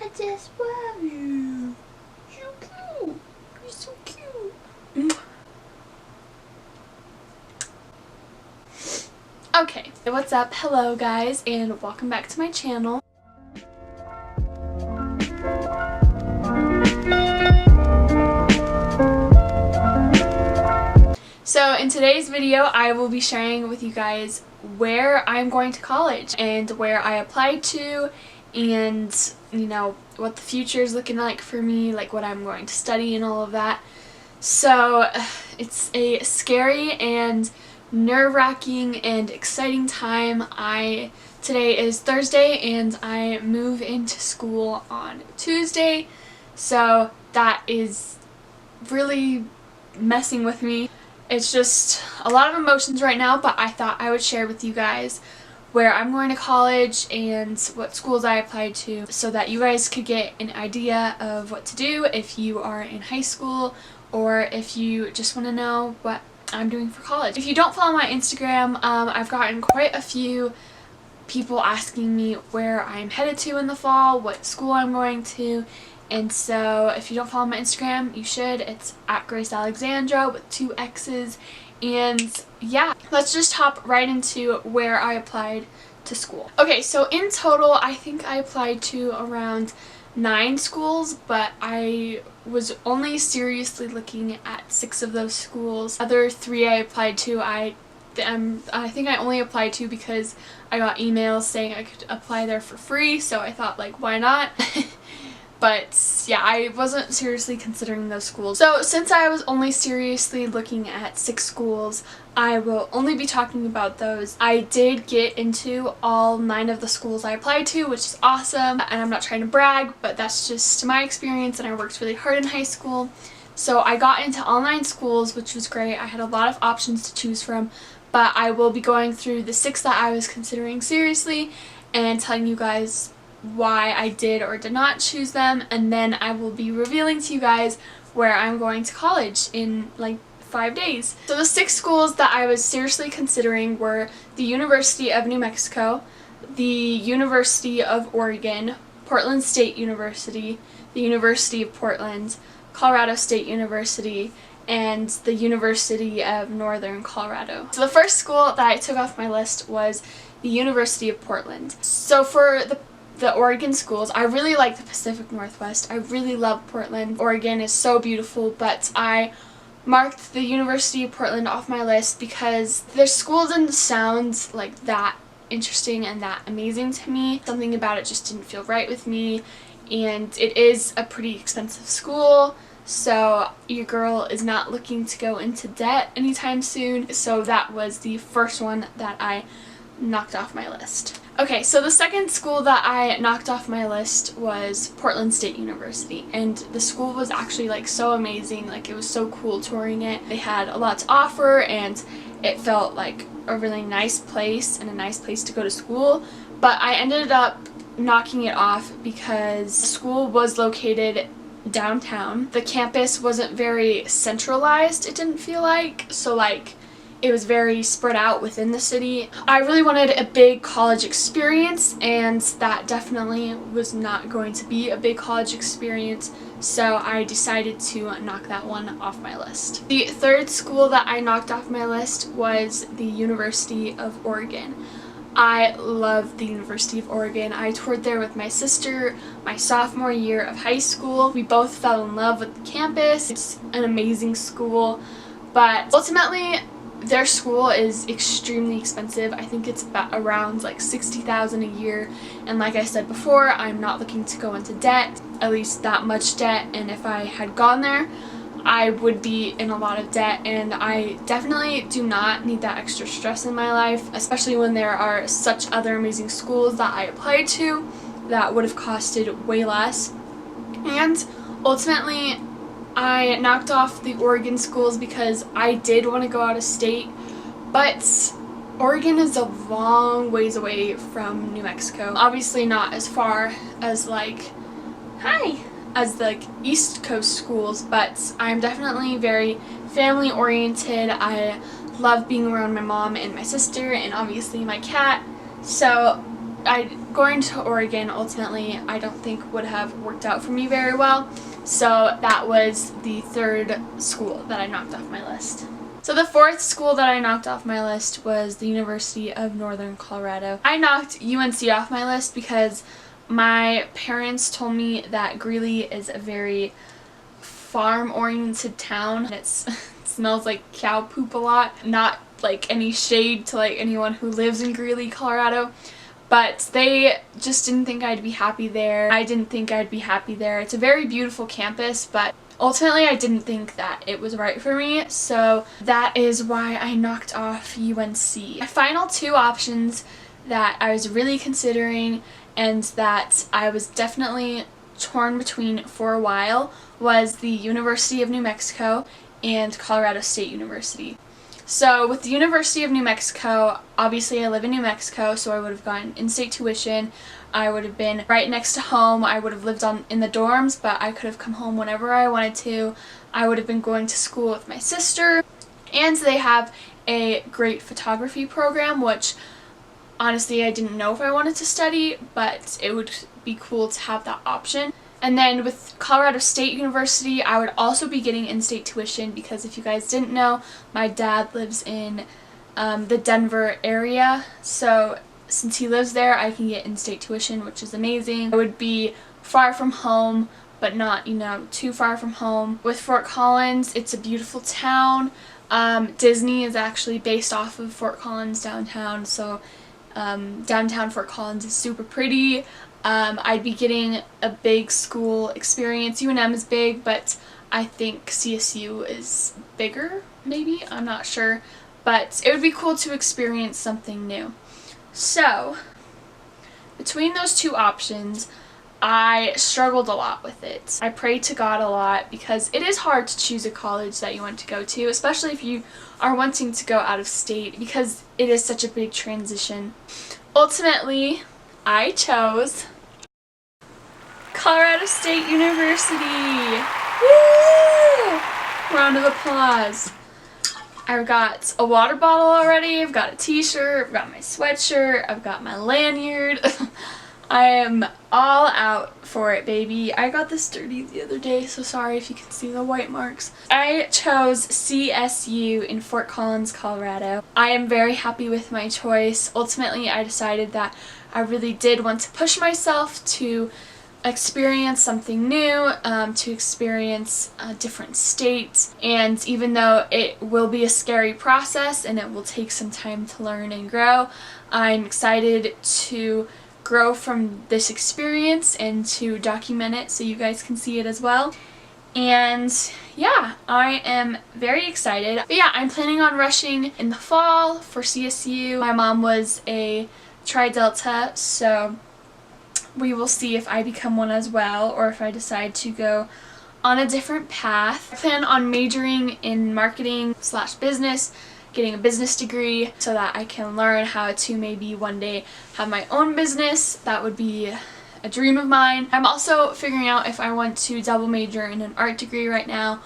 I just love you. You're cute. You're so cute. Okay, what's up? Hello guys, and welcome back to my channel. So in today's video, I will be sharing with you guys where I'm going to college and where I applied to, and you know, what the future is looking like for me, like what I'm going to study and all of that. So it's a scary and nerve-wracking and exciting time. Today is Thursday and I move into school on Tuesday, so that is really messing with me. It's just a lot of emotions right now, but I thought I would share with you guys where I'm going to college and what schools I applied to, so that you guys could get an idea of what to do if you are in high school or if you just want to know what I'm doing for college. If you don't follow my Instagram, I've gotten quite a few people asking me where I'm headed to in the fall, what school I'm going to. And so if you don't follow my Instagram, you should. It's at Grace Alexandra with 2 X's. And yeah, let's just hop right into where I applied to school. Okay, so in total, I think I applied to around 9 schools, but I was only seriously looking at 6 of those schools. Other 3 I applied to, I think I only applied to because I got emails saying I could apply there for free, so I thought, like, why not? But yeah, I wasn't seriously considering those schools. So since I was only seriously looking at 6 schools, I will only be talking about those. I did get into all 9 of the schools I applied to, which is awesome, and I'm not trying to brag, but that's just my experience, and I worked really hard in high school. So I got into all 9 schools, which was great. I had a lot of options to choose from, but I will be going through the 6 that I was considering seriously and telling you guys why I did or did not choose them, and then I will be revealing to you guys where I'm going to college in like 5 days. So the 6 schools that I was seriously considering were the University of New Mexico, the University of Oregon, Portland State University, the University of Portland, Colorado State University, and the University of Northern Colorado. So the first school that I took off my list was the University of Portland. So for the Oregon schools, I really like the Pacific Northwest. I really love Portland. Oregon is so beautiful, but I marked the University of Portland off my list because their school didn't sound like that interesting and that amazing to me. Something about it just didn't feel right with me, and it is a pretty expensive school, so your girl is not looking to go into debt anytime soon. So that was the first one that I knocked off my list. Okay, so the second school that I knocked off my list was Portland State University, and the school was actually like so amazing. Like, it was so cool touring it. They had a lot to offer, and it felt like a really nice place and a nice place to go to school, but I ended up knocking it off because the school was located downtown. The campus wasn't very centralized, it didn't feel like, so like it was very spread out within the city. I really wanted a big college experience, and that definitely was not going to be a big college experience, so I decided to knock that one off my list. The third school that I knocked off my list was the University of Oregon. I love the University of Oregon. I toured there with my sister my sophomore year of high school. We both fell in love with the campus. It's an amazing school, but ultimately their school is extremely expensive. I think it's about around like $60,000 a year, and like I said before, I'm not looking to go into debt, at least that much debt, and if I had gone there, I would be in a lot of debt, and I definitely do not need that extra stress in my life, especially when there are such other amazing schools that I applied to that would have costed way less. And ultimately, I knocked off the Oregon schools because I did want to go out of state, but Oregon is a long ways away from New Mexico. Obviously not as far as the East Coast schools, but I'm definitely very family oriented. I love being around my mom and my sister and obviously my cat, so I going to Oregon ultimately I don't think would have worked out for me very well. So that was the third school that I knocked off my list. So the fourth school that I knocked off my list was the University of Northern Colorado. I knocked UNC off my list because my parents told me that Greeley is a very farm-oriented town. It smells like cow poop a lot. Not like any shade to like anyone who lives in Greeley, Colorado, but they just didn't think I'd be happy there. I didn't think I'd be happy there. It's a very beautiful campus, but ultimately I didn't think that it was right for me, so that is why I knocked off UNC. My final two options that I was really considering and that I was definitely torn between for a while was the University of New Mexico and Colorado State University. So with the University of New Mexico, obviously I live in New Mexico, so I would have gotten in-state tuition. I would have been right next to home. I would have lived in the dorms, but I could have come home whenever I wanted to. I would have been going to school with my sister, and they have a great photography program, which honestly I didn't know if I wanted to study, but it would be cool to have that option. And then with Colorado State University, I would also be getting in-state tuition because if you guys didn't know, my dad lives in the Denver area, so since he lives there, I can get in-state tuition, which is amazing. I would be far from home, but not, you know, too far from home. With Fort Collins, it's a beautiful town. Disney is actually based off of Fort Collins downtown, so downtown Fort Collins is super pretty. I'd be getting a big school experience. UNM is big, but I think CSU is bigger, maybe? I'm not sure. But it would be cool to experience something new. So, between those two options, I struggled a lot with it. I prayed to God a lot because it is hard to choose a college that you want to go to, especially if you are wanting to go out of state because it is such a big transition. Ultimately, I chose Colorado State University. Woo! Round of applause. I've got a water bottle already, I've got a t-shirt, I've got my sweatshirt, I've got my lanyard. I am all out for it, baby. I got this dirty the other day, so sorry if you can see the white marks. I chose CSU in Fort Collins, Colorado. I am very happy with my choice. Ultimately, I decided that I really did want to push myself to experience something new, to experience a different state, and even though it will be a scary process and it will take some time to learn and grow, I'm excited to grow from this experience and to document it so you guys can see it as well. And yeah, I am very excited. But yeah, I'm planning on rushing in the fall for CSU. My mom was a Tri-Delta, so we will see if I become one as well or if I decide to go on a different path. I plan on majoring in marketing/business, getting a business degree so that I can learn how to maybe one day have my own business. That would be a dream of mine. I'm also figuring out if I want to double major in an art degree right now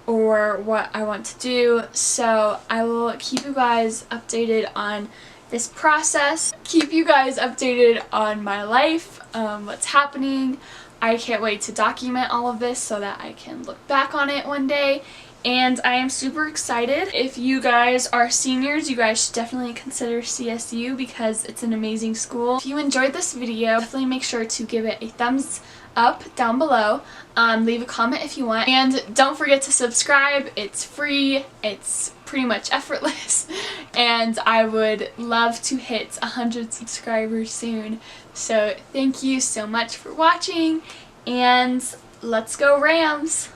or what I want to do, so I will keep you guys updated on this process, keep you guys updated on my life, what's happening. I can't wait to document all of this so that I can look back on it one day, and I am super excited. If you guys are seniors, you guys should definitely consider CSU because it's an amazing school. If you enjoyed this video, definitely make sure to give it a thumbs up down below. Leave a comment if you want, and don't forget to subscribe. It's free, it's pretty much effortless, and I would love to hit 100 subscribers soon. So thank you so much for watching, and let's go Rams!